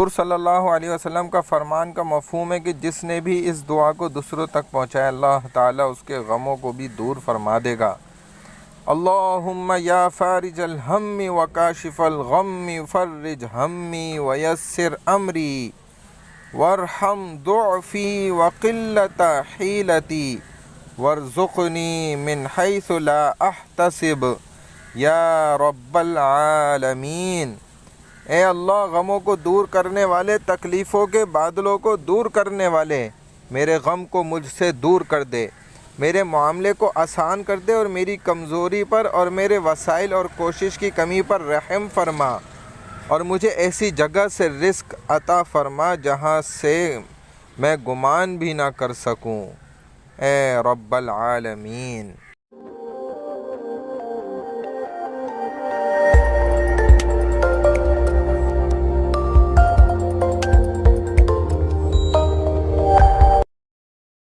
حضور صلی اللہ علیہ وسلم کا فرمان کا مفہوم ہے کہ جس نے بھی اس دعا کو دوسروں تک پہنچایا اللہ تعالیٰ اس کے غموں کو بھی دور فرما دے گا۔ اللہم یا فارج الہم وکاشف الغم فرج ہمی ویسر امری وارحم ضعفی وقلت حیلتی وارزقنی من حیث لا احتسب یا رب العالمین۔ اے اللہ، غموں کو دور کرنے والے، تکلیفوں کے بادلوں کو دور کرنے والے، میرے غم کو مجھ سے دور کر دے، میرے معاملے کو آسان کر دے، اور میری کمزوری پر اور میرے وسائل اور کوشش کی کمی پر رحم فرما، اور مجھے ایسی جگہ سے رزق عطا فرما جہاں سے میں گمان بھی نہ کر سکوں، اے رب العالمین۔